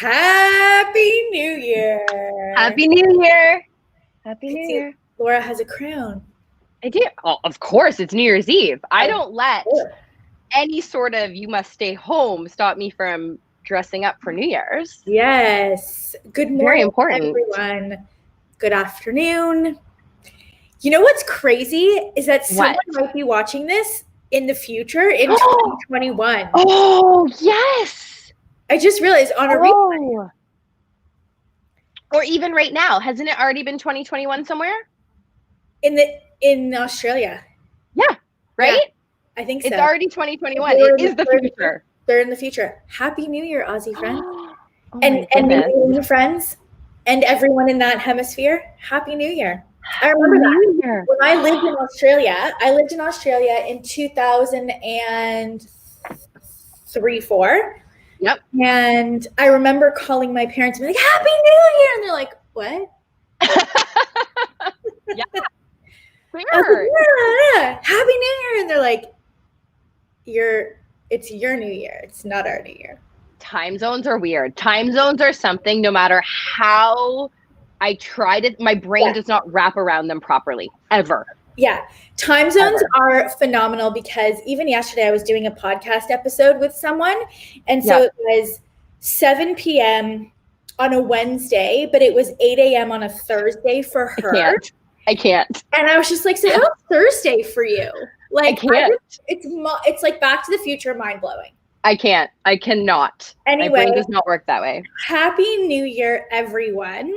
Happy New Year. Happy New Year. Happy New Year. Laura has a crown. I do. Oh, of course, it's New Year's Eve. I don't let any sort of you must stay home stop me from dressing up for New Year's. Yes. Good morning, Very important. everyone. Good afternoon. You know what's crazy is that someone might be watching this in the future in 2021. Oh, yes. I just realized on a replay. Or even right now. Hasn't it already been 2021 somewhere? In Australia. Yeah, right? Yeah, I think so. It's already 2021. It is the future. They're in the future. Happy New Year, Aussie friends. Oh and New friends and everyone in that hemisphere. Happy New Year. I remember that. When I lived in Australia in 2003-04. Yep. And I remember calling my parents and being like, Happy New Year. And they're like, what? Yeah. Like, yeah. Happy New Year. And they're like, it's your New Year. It's not our New Year. Time zones are weird. Time zones are something, no matter how I tried it, my brain does not wrap around them properly, ever. Yeah. Time zones are phenomenal because even yesterday I was doing a podcast episode with someone. And so it was 7 p.m. on a Wednesday, but it was 8 a.m. on a Thursday for her. I can't. And I was just like, so how's Thursday for you? Like, I can't. It's like Back to the Future, mind-blowing. I can't. I cannot. Anyway, my brain does not work that way. Happy New Year, everyone.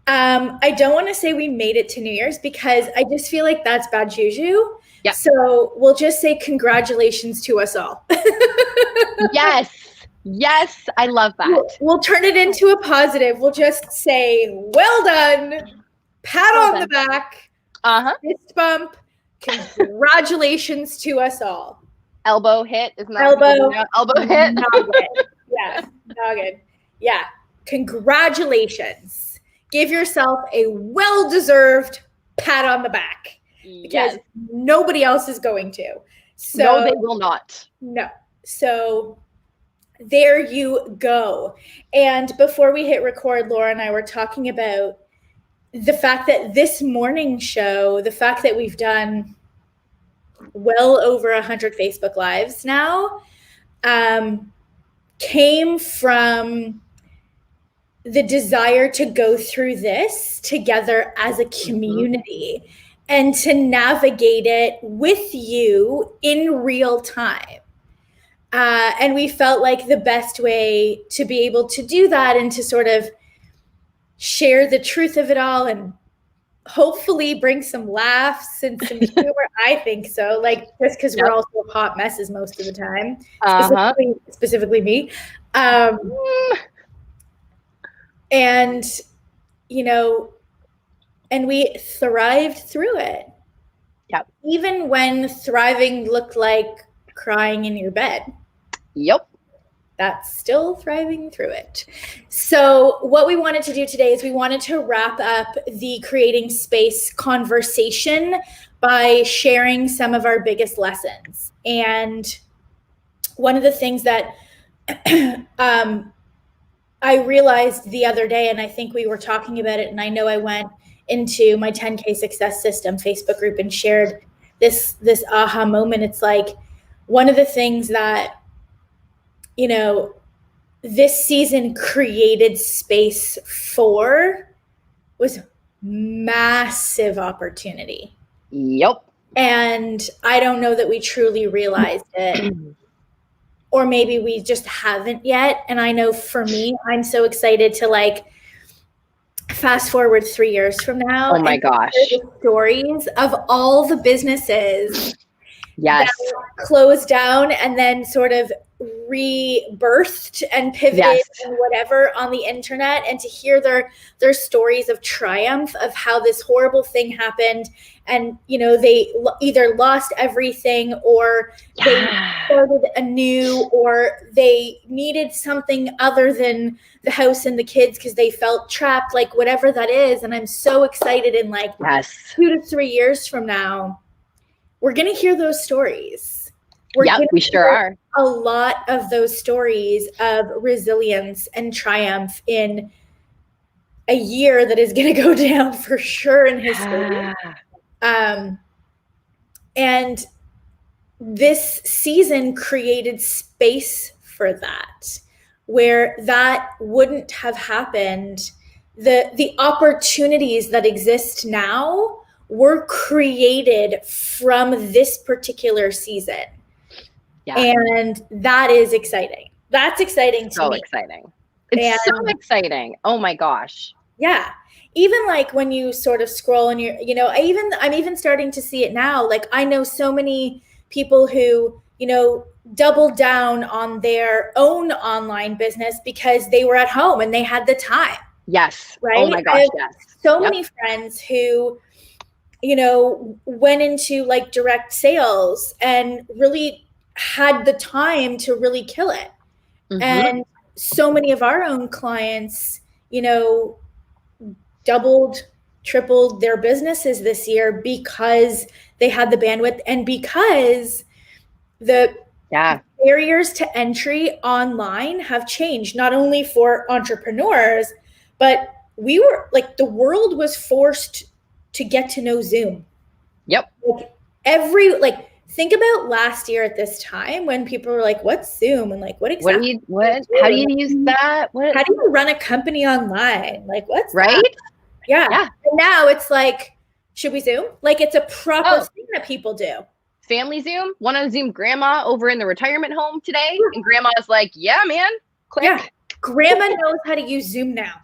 I don't want to say we made it to New Year's because I just feel like that's bad juju. Yeah. So we'll just say congratulations to us all. Yes, I love that. We'll turn it into a positive. We'll just say, well done, pat on the back, fist bump, congratulations to us all. Elbow hit, isn't that elbow hit? Noggin. Yeah, congratulations. Give yourself a well-deserved pat on the back because nobody else is going to. So, no, they will not. No. So there you go. And before we hit record, Laura and I were talking about the fact that this morning show, the fact that we've done well over 100 Facebook Lives now, came from the desire to go through this together as a community and to navigate it with you in real time. And we felt like the best way to be able to do that and to sort of share the truth of it all and hopefully bring some laughs and some humor. I think so. Like, just because we're also hot messes most of the time, specifically me. And, and we thrived through it. Yep. Even when thriving looked like crying in your bed. Yep. That's still thriving through it. So what we wanted to do today is we wanted to wrap up the Creating Space conversation by sharing some of our biggest lessons. And one of the things that I realized the other day, and I think we were talking about it, and I know I went into my 10K Success System Facebook group and shared this aha moment. It's like one of the things that, this season created space for was massive opportunity. Yep. And I don't know that we truly realized it. Or maybe we just haven't yet. And I know for me, I'm so excited to fast forward 3 years from now. Oh my gosh. The stories of all the businesses that closed down and then sort of rebirthed and pivoted and whatever on the internet, and to hear their stories of triumph of how this horrible thing happened, and they either lost everything or they started anew, or they needed something other than the house and the kids because they felt trapped, like whatever that is. And I'm so excited in 2 to 3 years from now, we're gonna hear those stories. we're Yep, gonna we sure hear are. a lot of those stories of resilience and triumph in a year that is going to go down for sure in history. And this season created space for that, where that wouldn't have happened. The opportunities that exist now were created from this particular season. Yeah. And that is exciting. That's exciting to me. So exciting. It's so exciting. Oh my gosh. Yeah. Even like when you sort of scroll and you're, you know, I'm even starting to see it now. Like I know so many people who, you know, doubled down on their own online business because they were at home and they had the time. Yes. Right. Oh my gosh. Yes. So many friends who, you know, went into like direct sales and really had the time to really kill it. Mm-hmm. And so many of our own clients, you know, doubled, tripled their businesses this year because they had the bandwidth and because the barriers to entry online have changed, not only for entrepreneurs, but we were like, the world was forced to get to know Zoom. Yep. Like think about last year at this time when people were like, what's Zoom? And like, what exactly? How do you use that? How do you run a company online? Like, what's right? That? Yeah. And now it's like, should we Zoom? Like it's a proper thing that people do. Family Zoom. One on Zoom grandma over in the retirement home today. And grandma's like, yeah, man. Click. Yeah. Grandma knows how to use Zoom now.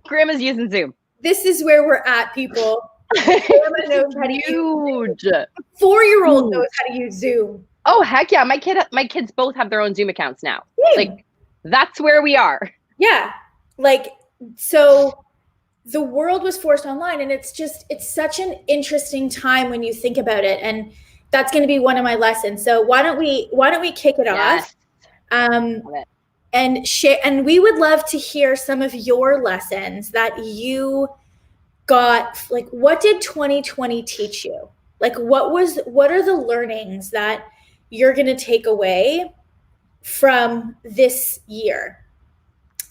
Grandma's using Zoom. This is where we're at, people. Grandma knows how to use Zoom. 4-year-old knows how to use Zoom. Oh, heck yeah. My kids both have their own Zoom accounts now. Like, that's where we are. Yeah. Like, so the world was forced online, and it's such an interesting time when you think about it. And that's going to be one of my lessons. So why don't we kick it off? And share, and we would love to hear some of your lessons that you got. Like, what did 2020 teach you? Like, what are the learnings that you're going to take away from this year?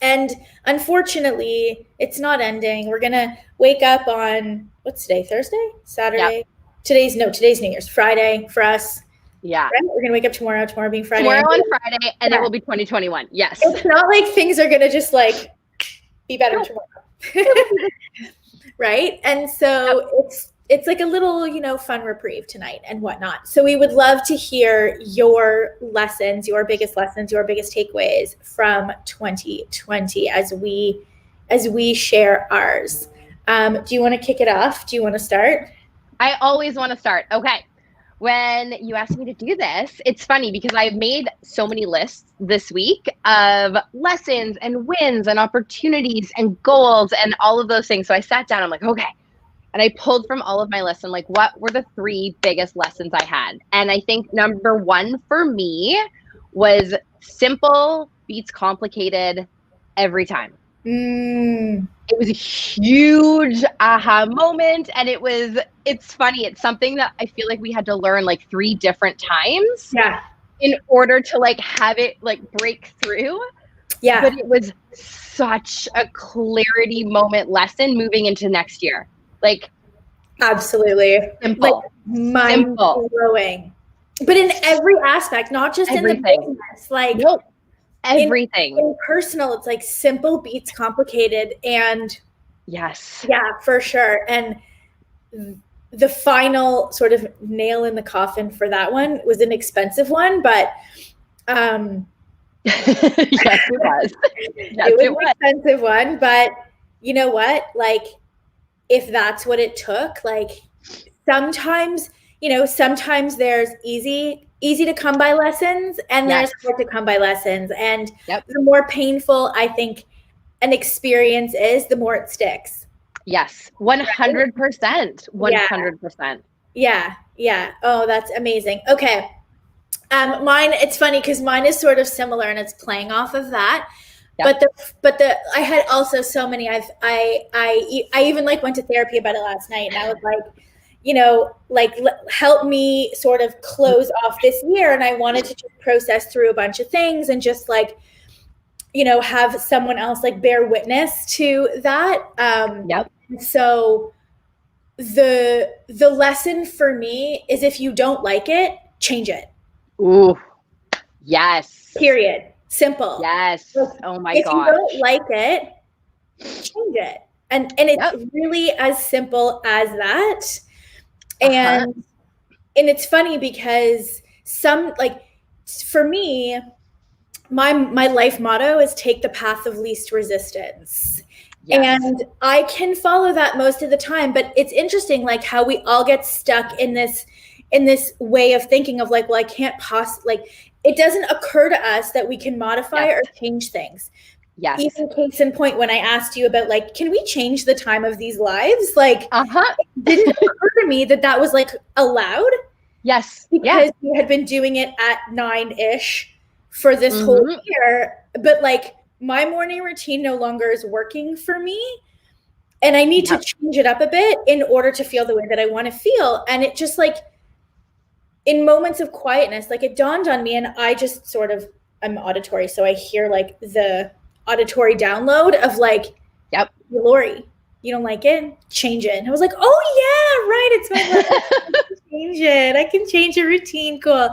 And unfortunately, it's not ending. We're going to wake up on, what's today? Thursday? Saturday? Yeah. Today's New Year's. Friday for us. Yeah. Right? We're going to wake up tomorrow being Friday. Tomorrow on Friday, and it will be 2021. Yes. It's not like things are going to just like be better tomorrow. Right? And so it's like a little, you know, fun reprieve tonight and whatnot. So we would love to hear your lessons, your biggest takeaways from 2020 as we share ours. Do you want to kick it off? Do you want to start? I always want to start. Okay. When you asked me to do this, it's funny because I've made so many lists this week of lessons and wins and opportunities and goals and all of those things. So I sat down, I'm like, okay. And I pulled from all of my lists and like, what were the 3 biggest lessons I had? And I think number 1 for me was simple beats complicated every time. It was a huge aha moment. And it's funny. It's something that I feel like we had to learn like 3 different times in order to like have it like break through. Yeah. But it was such a clarity moment lesson moving into next year. Like, absolutely simple, like mind blowing, but in every aspect, not just everything. In the business, like everything in personal, it's like simple beats complicated. And yes, yeah, for sure. And the final sort of nail in the coffin for that one was an expensive one, but yes, it was. Yes, it was an expensive one, but you know what, like, if that's what it took, like sometimes there's easy to come by lessons and there's hard to come by lessons. And the more painful I think an experience is, the more it sticks. Yes. 100%. 100%. Yeah. Oh, that's amazing. Okay. Mine, it's funny because mine is sort of similar and it's playing off of that. Yep. But I had also so many. I even like went to therapy about it last night, and I was like, help me sort of close off this year. And I wanted to just process through a bunch of things and just have someone else bear witness to that. Yep. So the lesson for me is, if you don't like it, change it. Ooh, yes. Period. Simple. Yes. Oh my gosh. If you don't like it, change it. And it's really as simple as that. And it's funny because for me, my life motto is take the path of least resistance. Yes. And I can follow that most of the time, but it's interesting how we all get stuck in this way of thinking of I can't possibly, it doesn't occur to us that we can modify or change things. Yes. Even case in point, when I asked you about can we change the time of these lives? It didn't occur to me that was allowed. Yes. Because you had been doing it at 9-ish for this whole year. But my morning routine no longer is working for me. And I need to change it up a bit in order to feel the way that I want to feel. And it just in moments of quietness, it dawned on me, and I just I'm auditory. So I hear the auditory download of Lori, you don't like it? Change it. And I was like, oh yeah, right. It's my life. Change it. I can change your routine. Cool.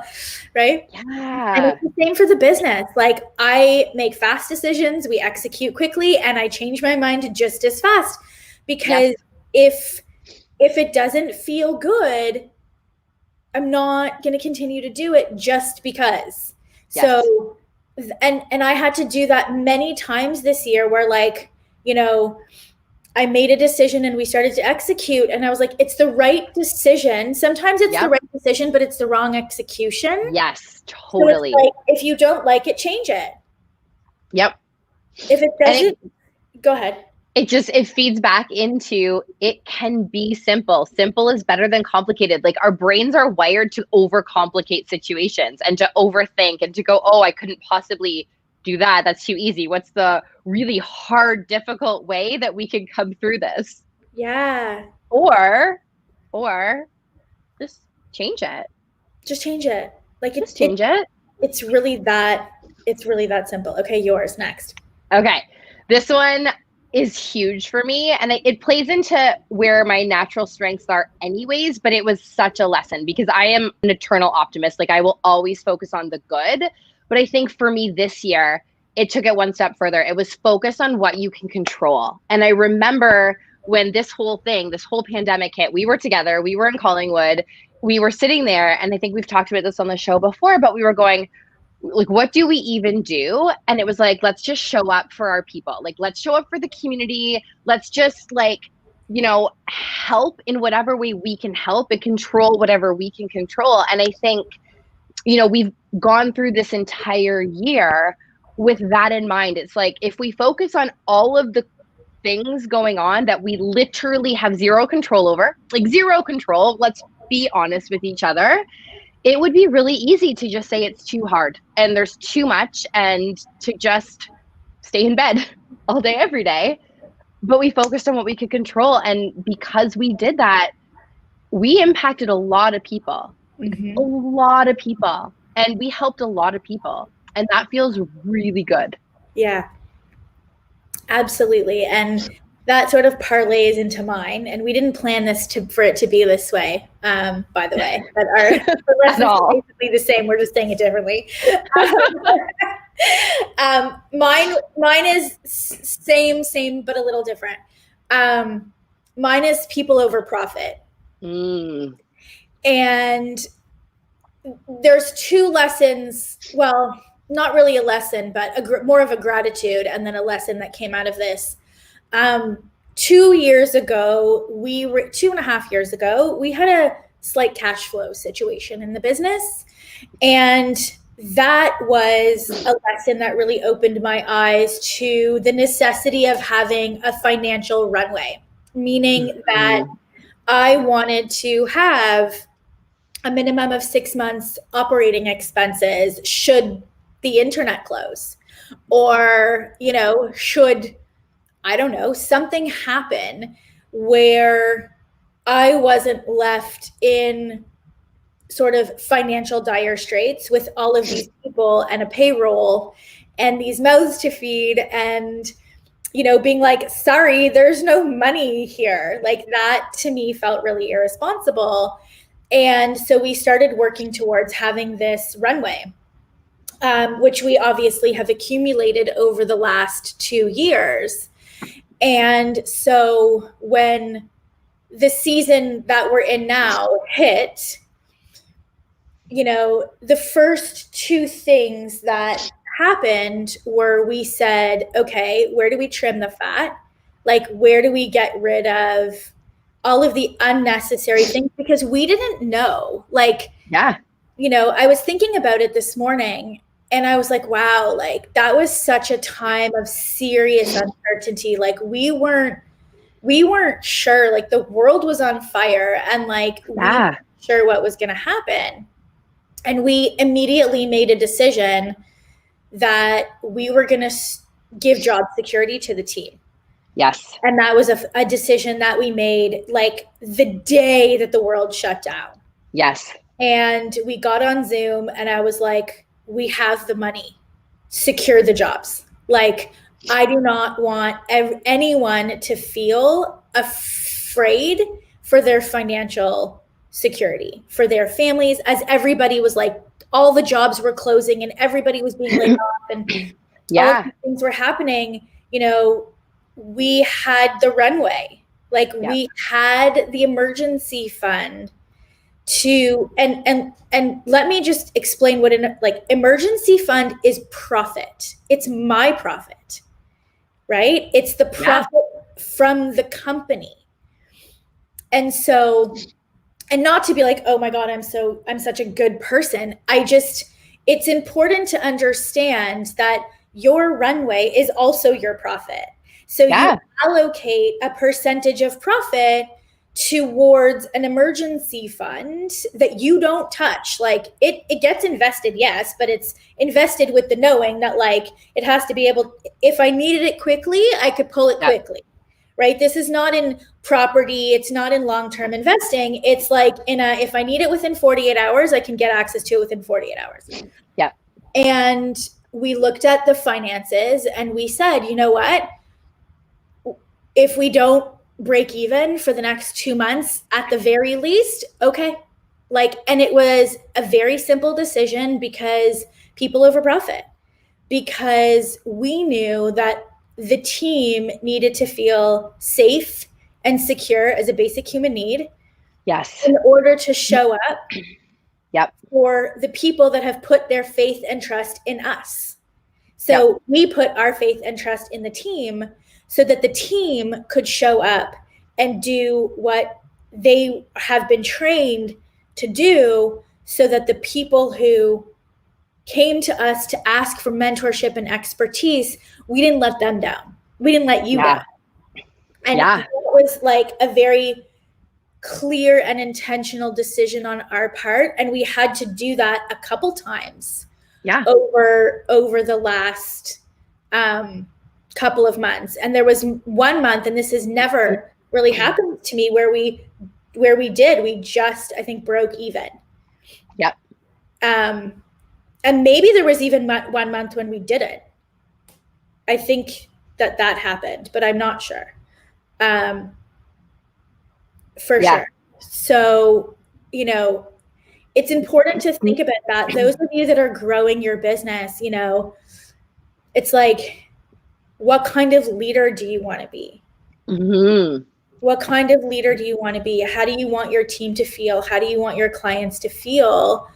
Right? Yeah. And it's the same for the business. I make fast decisions, we execute quickly, and I change my mind just as fast. Because if it doesn't feel good, I'm not going to continue to do it just because. Yes. So, and I had to do that many times this year where I made a decision and we started to execute, and I was like, it's the right decision. Sometimes it's the right decision, but it's the wrong execution. Yes, totally. So if you don't like it, change it. Yep. If it doesn't, go ahead. It feeds back into, it can be simple. Simple is better than complicated. Our brains are wired to overcomplicate situations and to overthink and to go, oh, I couldn't possibly do that. That's too easy. What's the really hard, difficult way that we can come through this? Yeah. Or just change it. Just change it. Change it. It's really that simple. Okay, yours next. Okay. This one is huge for me, and it plays into where my natural strengths are anyways, but it was such a lesson because I am an eternal optimist. I will always focus on the good. But I think for me this year, it took it one step further. It was focus on what you can control. And I remember when this whole pandemic hit, we were together, we were in Collingwood, we were sitting there, and I think we've talked about this on the show before, but we were going, what do we even do? And it was let's just show up for our people. Let's show up for the community. Let's just help in whatever way we can help and control whatever we can control. And I think, we've gone through this entire year with that in mind. It's if we focus on all of the things going on that we literally have zero control over, zero control, let's be honest with each other, it would be really easy to just say it's too hard and there's too much and to just stay in bed all day, every day. But we focused on what we could control. And because we did that, we impacted a lot of people, a lot of people, and we helped a lot of people. And that feels really good. Yeah, absolutely. And that sort of parlays into mine. And we didn't plan this for it to be this way, by the way. But our lessons are basically the same. We're just saying it differently. Mine is same, but a little different. Mine is people over profit. And there's two lessons. Well, not really a lesson, but more of a gratitude, and then a lesson that came out of this. 2 years ago, 2.5 years ago, we had a slight cash flow situation in the business. And that was a lesson that really opened my eyes to the necessity of having a financial runway, meaning that I wanted to have a minimum of 6 months operating expenses should the internet close, or, should, I don't know, something happen where I wasn't left in sort of financial dire straits with all of these people and a payroll and these mouths to feed and, being like, sorry, there's no money here. Like, that to me felt really irresponsible. And so we started working towards having this runway, which we obviously have accumulated over the last 2 years. And so when the season that we're in now hit, the first two things that happened were, we said, okay, where do we trim the fat? Like, where do we get rid of all of the unnecessary things? Because we didn't know. Like, yeah, I was thinking about it this morning and I was like, wow, like that was such a time of serious uncertainty. Like we weren't sure, like the world was on fire and like we weren't sure what was going to happen. And we immediately made a decision that we were going to give job security to the team. Yes. And that was a decision that we made like the day that the world shut down. Yes. And we got on Zoom and I was like, we have the money, secure the jobs. Like, I do not want anyone to feel afraid for their financial security, for their families, as everybody was like, all the jobs were closing and everybody was being laid off and all these things were happening. We had the runway, like we had the emergency fund to, and let me just explain what emergency fund is. Profit. It's my profit, right? It's the profit from the company. And so, and not to be like, oh my God, I'm such a good person. It's important to understand that your runway is also your profit. So you allocate a percentage of profit towards an emergency fund that you don't touch. Like it gets invested, yes, but it's invested with the knowing that like it has to be able, if I needed it quickly, I could pull it quickly, right? This is not in property. It's not in long-term investing. It's like if I need it within 48 hours, I can get access to it within 48 hours. Yeah. And we looked at the finances and we said, you know what? If we don't break even for the next 2 months at the very least, okay. And it was a very simple decision because people over profit, because we knew that the team needed to feel safe and secure as a basic human need. Yes. In order to show up for the people that have put their faith and trust in us. So we put our faith and trust in the team so that the team could show up and do what they have been trained to do, so that the people who came to us to ask for mentorship and expertise, we didn't let them down. We didn't let you down. And it was like a very clear and intentional decision on our part. And we had to do that a couple times over the last couple of months. And there was 1 month, and this has never really happened to me, where we just, I think, broke even. Yep. And maybe there was even 1 month when we didn't. I think that happened, but I'm not sure. For sure. So, it's important to think about that. Those of you that are growing your business, it's like, what kind of leader do you want to be? Mm-hmm. What kind of leader do you want to be? How do you want your team to feel? How do you want your clients to feel?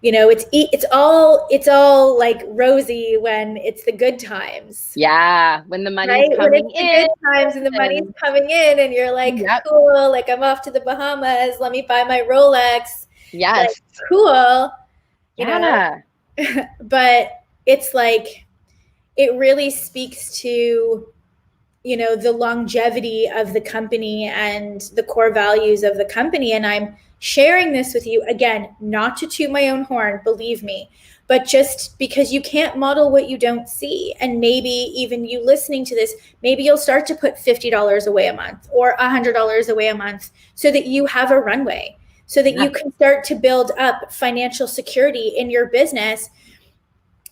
It's all like rosy when it's the good times. Yeah, when the money's coming in. The good times and the money's coming in, and you're like, cool. Like, I'm off to the Bahamas. Let me buy my Rolex. Yes, like, cool. You know? But it's like, it really speaks to the longevity of the company and the core values of the company. And I'm sharing this with you, again, not to toot my own horn, believe me, but just because you can't model what you don't see. And maybe even you listening to this, maybe you'll start to put $50 away a month or $100 away a month so that you have a runway, so that you can start to build up financial security in your business,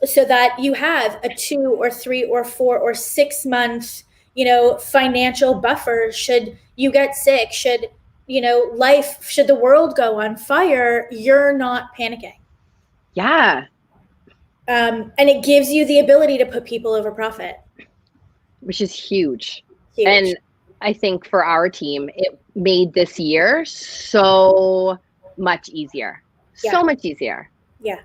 so that you have a 2 or 3 or 4 or 6 month, financial buffer should you get sick, should the world go on fire, you're not panicking. Yeah. And it gives you the ability to put people over profit, which is huge. And I think for our team, it made this year so much easier. So much easier. Yeah.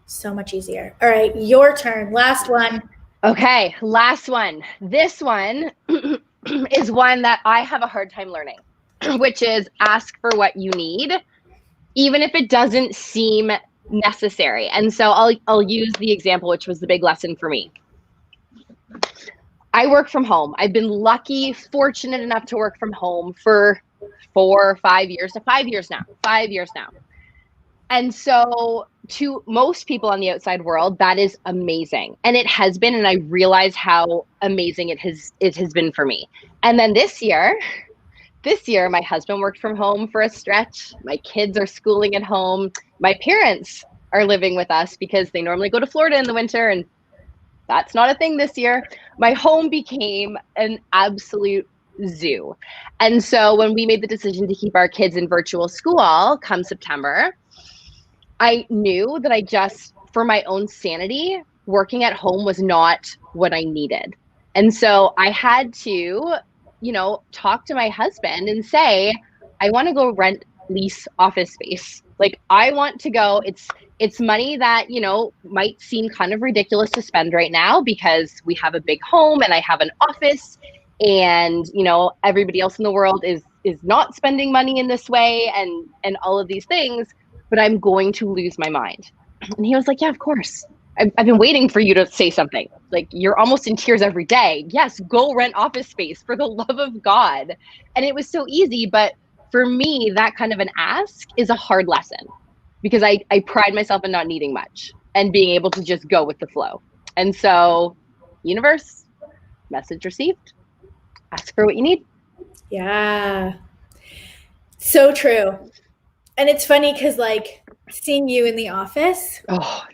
So much easier. All right. Your turn. Last one. Okay. Last one. This one is one that I have a hard time learning, which is ask for what you need, even if it doesn't seem necessary. And so I'll use the example, which was the big lesson for me. I work from home. I've been lucky, fortunate enough to work from home for 4 or 5 years, 5 years now, 5 years now. And so to most people on the outside world, that is amazing. And it has been, and I realize how amazing it has been for me. And then this year, my husband worked from home for a stretch. My kids are schooling at home. My parents are living with us because they normally go to Florida in the winter, and that's not a thing this year. My home became an absolute zoo. And so when we made the decision to keep our kids in virtual school come September, I knew that for my own sanity, working at home was not what I needed. And so I had to, talk to my husband and say, I want to go lease office space. Like, I want to go. It's money that, might seem kind of ridiculous to spend right now because we have a big home and I have an office, and, everybody else in the world is not spending money in this way and all of these things, but I'm going to lose my mind. And he was like, yeah, of course. I've been waiting for you to say something. Like, you're almost in tears every day. Yes, go rent office space, for the love of God. And it was so easy. But for me, that kind of an ask is a hard lesson because I pride myself in not needing much and being able to just go with the flow. And so, universe, message received. Ask for what you need. Yeah. So true. And it's funny because, seeing you in the office. Oh,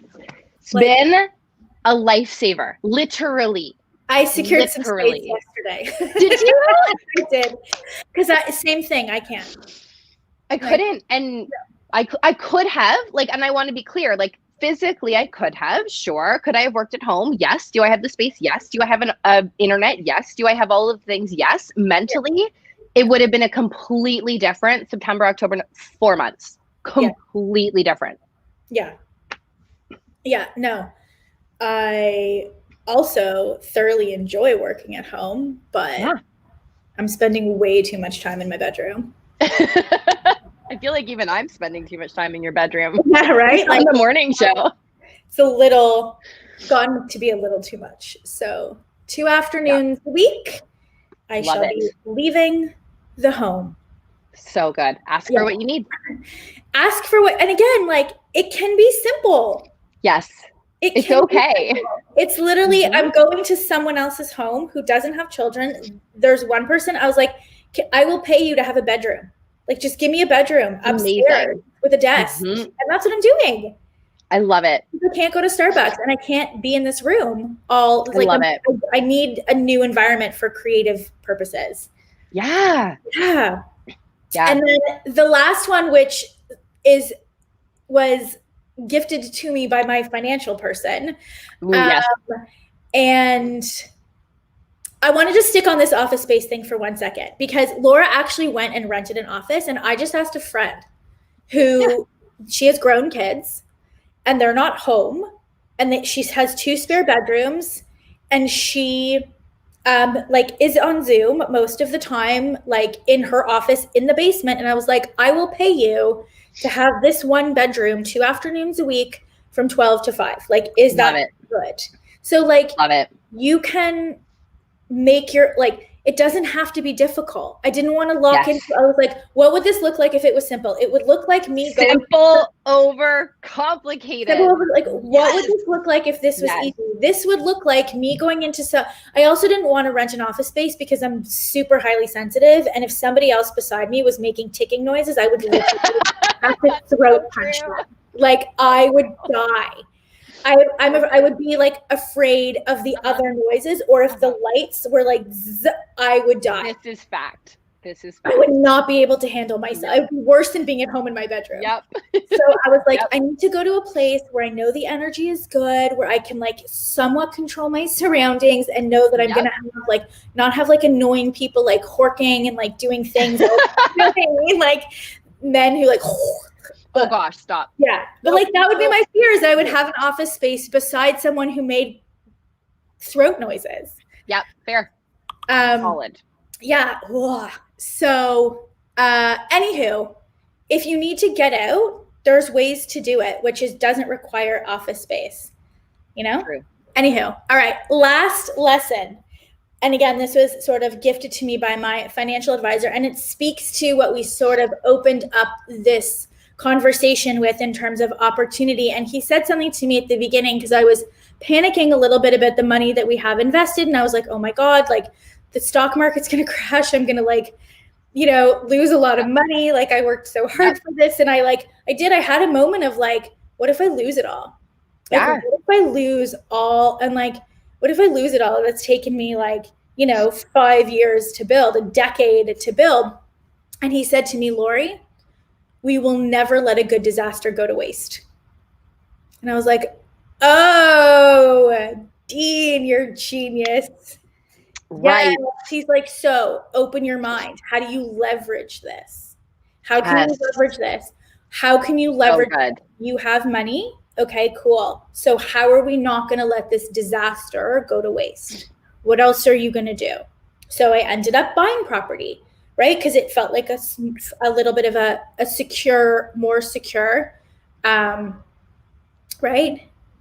it's been a lifesaver, literally. I secured some space yesterday. Did you? I did. Because same thing, I can't. I couldn't. And I could have, and I want to be clear, physically I could have, sure. Could I have worked at home? Yes. Do I have the space? Yes. Do I have an internet? Yes. Do I have all of the things? Yes. Mentally, it would have been a completely different September, October, 4 months. Completely different. Yeah. Yeah, no. I also thoroughly enjoy working at home, but I'm spending way too much time in my bedroom. I feel like even I'm spending too much time in your bedroom. Yeah, right? On the morning show. It's gotten to be a little too much. So 2 afternoons a week, I shall be leaving the home. So good. Ask for what you need. Ask for what, and again, it can be simple. Yes. It's okay. It's literally, I'm going to someone else's home who doesn't have children. There's one person, I was like, I will pay you to have a bedroom. Just give me a bedroom upstairs with a desk. And that's what I'm doing. I love it. I can't go to Starbucks and I can't be in this room all. I love it. I need a new environment for creative purposes. Yeah. Yeah. Yeah. And then the last one, which was gifted to me by my financial person. Yes. And I wanted to stick on this office space thing for 1 second because Laura actually went and rented an office, and I just asked a friend who she has grown kids and they're not home, and she has 2 spare bedrooms, and she is on Zoom most of the time, in her office in the basement. And I was like, I will pay you to have this 1 bedroom 2 afternoons a week from 12 to 5. Is that good? So love it. You can make your, like, it doesn't have to be difficult. I didn't want to lock Yes. into, I was like, what would this look like if it was simple? It would look like me going Simple over complicated. simple over, like, what would this look like if this was Yes. easy? This would look like me going into I also didn't want to rent an office space because I'm super highly sensitive. And if somebody else beside me was making ticking noises, I would literally have to throat punch them. Like, I would die. I would be like afraid of the other noises, or if the lights were like, I would die. This is fact. This is I fact. would not be able to handle myself. It would be worse than being at home in my bedroom. Yep. So I was like, Yep. I need to go to a place where I know the energy is good, where I can like somewhat control my surroundings and know that I'm Yep. gonna have like not have like annoying people like horking and like doing things. You know what I mean? Like men who like. Oh gosh, stop. Yeah, but like that would be my fear, is I would have an office space beside someone who made throat noises. Yep, fair. Um, Solid. yeah. Ugh. So, anywho, if you need to get out, there's ways to do it, which doesn't require office space. You know? True. Anywho, all right, last lesson. And again, this was sort of gifted to me by my financial advisor, and it speaks to what we sort of opened up this conversation with in terms of opportunity. And he said something to me at the beginning, because I was panicking a little bit about the money that we have invested. And I was like, oh my God, like the stock market's going to crash. I'm going to like, you know, lose a lot of money. Like I worked so hard for this. And I had a moment of like, what if I lose it all? Like, Yeah. what if I lose all? And like, what if I lose it all? That's taken me like, you know, 5 years to build, a decade to build. And he said to me, Lori, we will never let a good disaster go to waste. And I was like, oh, Dean, you're a genius. Right. Yes. He's like, so open your mind. How do you leverage this? How can you leverage this? How can you leverage good. You have money? Okay, cool. So how are we not going to let this disaster go to waste? What else are you going to do? So I ended up buying property, right? Because it felt like a little bit of a secure, more secure, right?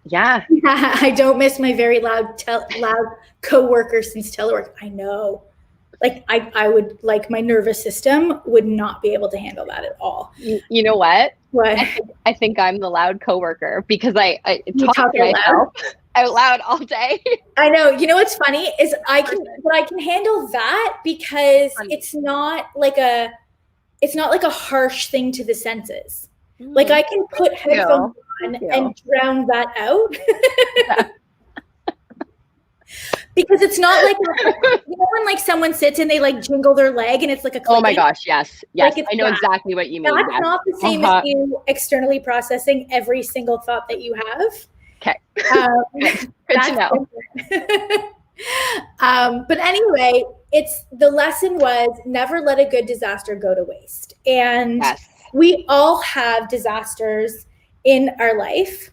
Yeah. I don't miss my very loud coworker since telework. I know. Like I would, like my nervous system would not be able to handle that at all. You know what? What? I think I'm the loud coworker, because I You talk to myself out loud all day. I know. You know what's funny is I can handle that because it's not like a harsh thing to the senses. Like I can put headphones on and drown that out. Yeah. Because it's not like, you know, when like someone sits and they like jingle their leg and it's like a clicking. Oh my gosh, yes. Like I know exactly what you mean. That's not the same as you externally processing every single thought that you have. Okay. Good to know. But anyway, the lesson was never let a good disaster go to waste. And we all have disasters in our life,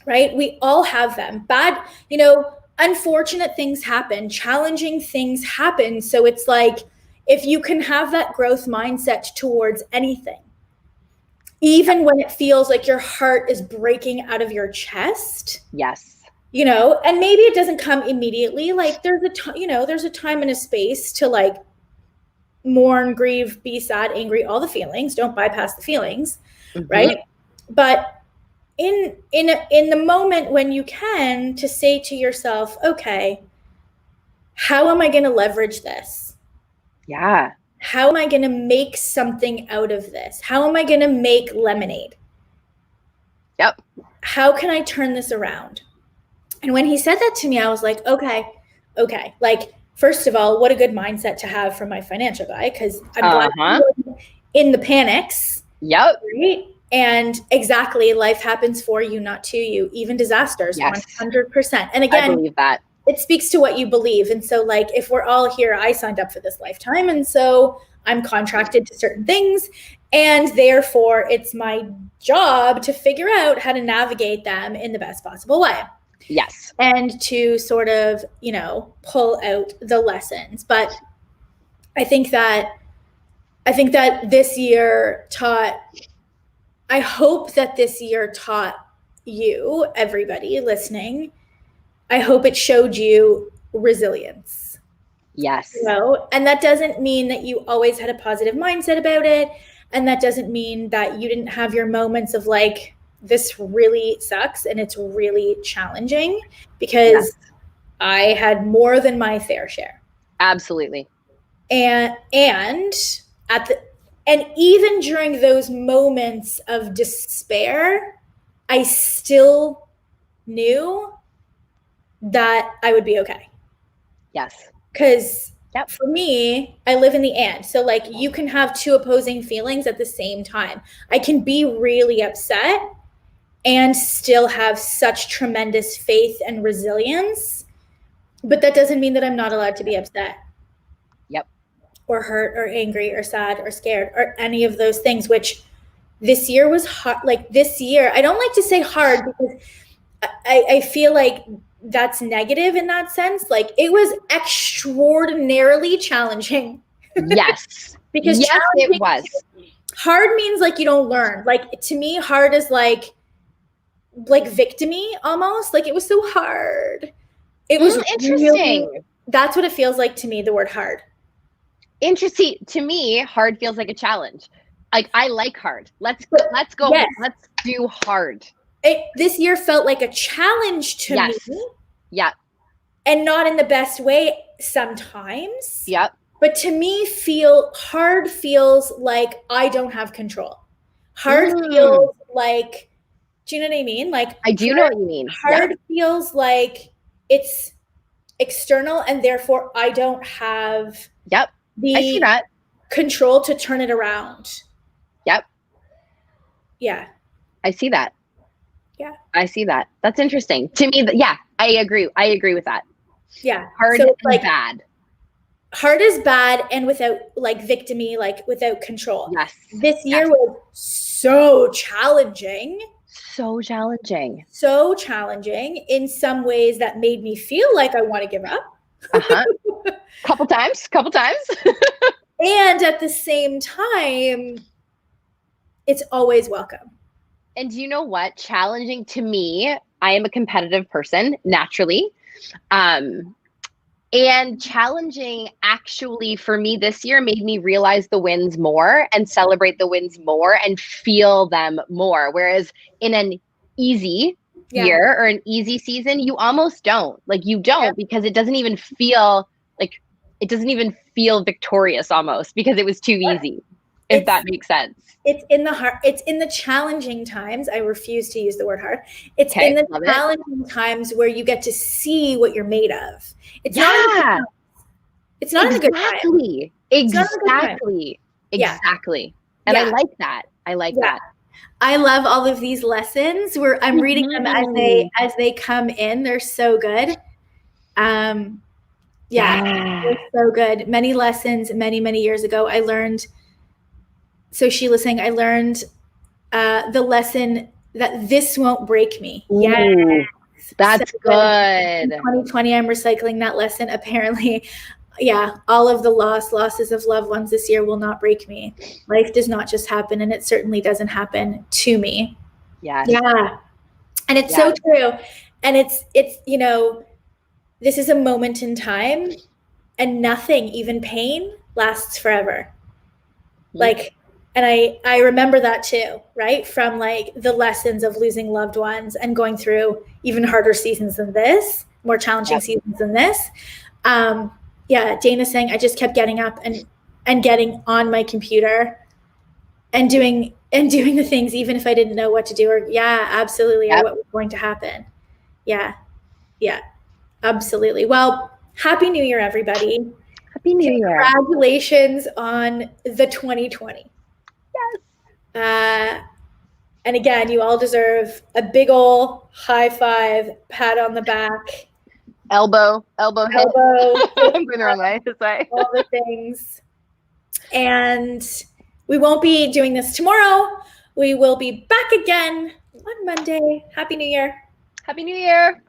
right? We all have them. Bad, you know, unfortunate things happen, challenging things happen. So it's like, if you can have that growth mindset towards anything, even when it feels like your heart is breaking out of your chest. Yes. You know, and maybe it doesn't come immediately. Like there's a time and a space to like mourn, grieve, be sad, angry, all the feelings. Don't bypass the feelings, right? But in the moment when you can, to say to yourself, okay, how am I going to leverage this? Yeah. How am I going to make something out of this? How am I going to make lemonade? Yep. How can I turn this around? And when he said that to me, I was like, okay. Like, first of all, what a good mindset to have from my financial guy, because I'm glad in the panics. Yep. Right? And exactly, life happens for you, not to you, even disasters, 100%. And again, I believe that. It speaks to what you believe. And so like, if we're all here, I signed up for this lifetime. And so I'm contracted to certain things. And therefore, it's my job to figure out how to navigate them in the best possible way. Yes. And to sort of, you know, pull out the lessons. But I think that this year I hope that this year taught you, everybody listening, I hope it showed you resilience. Yes. You know, and that doesn't mean that you always had a positive mindset about it. And that doesn't mean that you didn't have your moments of like, this really sucks and it's really challenging, because I had more than my fair share. Absolutely. And even during those moments of despair, I still knew that I would be okay. Yes. Because for me, I live in the and. So like you can have two opposing feelings at the same time. I can be really upset and still have such tremendous faith and resilience, but that doesn't mean that I'm not allowed to be upset. Yep. Or hurt or angry or sad or scared or any of those things, which this year was hard. Like this year, I don't like to say hard because I feel like that's negative in that sense. Like it was extraordinarily challenging. Yes. Because yes, it was. Hard means like you don't learn. Like to me, hard is like victimy almost. Like it was so hard. It was interesting. Really, that's what it feels like to me, the word hard. Interesting. To me, hard feels like a challenge. Like I like hard. Let's go. Yes. Let's do hard. This year felt like a challenge to me. Yeah. And not in the best way sometimes. Yep. But to me, hard feels like I don't have control. Hard feels like, do you know what I mean? Like I do know what you mean. Hard feels like it's external and therefore I don't have I see that. Control to turn it around. Yep. Yeah. I see that. Yeah. I see that. That's interesting. To me, I agree. I agree with that. Yeah. Hard is like bad. Hard is bad and without like victimy, like without control. Yes. This year was so challenging. So challenging. So challenging in some ways that made me feel like I want to give up. Couple times. And at the same time, it's always welcome. And you know what? Challenging to me, I am a competitive person naturally. And challenging actually for me this year made me realize the wins more and celebrate the wins more and feel them more. Whereas in an easy year or an easy season, you almost don't. Like you don't because it doesn't even feel victorious almost because it was too easy. If that makes sense. It's in the hard. It's in the challenging times. I refuse to use the word hard. It's in the challenging times where you get to see what you're made of. It's not. It's not a good time. Exactly. And I like that. that. I love all of these lessons. I'm reading them as they come in. They're so good. They're so good. Many lessons, many years ago, I learned. So Sheila saying, I learned the lesson that this won't break me. Yes. That's so good. In 2020, I'm recycling that lesson. Apparently, all of the losses of loved ones this year will not break me. Life does not just happen, and it certainly doesn't happen to me. Yeah. And it's so true. And it's this is a moment in time, and nothing, even pain, lasts forever. And I remember that too, right? From like the lessons of losing loved ones and going through even harder seasons than this, more challenging seasons than this. Dana's saying I just kept getting up and getting on my computer and doing the things even if I didn't know what to do or absolutely or what was going to happen. Yeah, absolutely. Well, Happy New Year, everybody. Happy New Year. Congratulations on the 2020. Yes. And again, you all deserve a big ol' high five, pat on the back. Elbow hit. I'm going the wrong way. This way. All the things. And we won't be doing this tomorrow. We will be back again on Monday. Happy New Year. Happy New Year.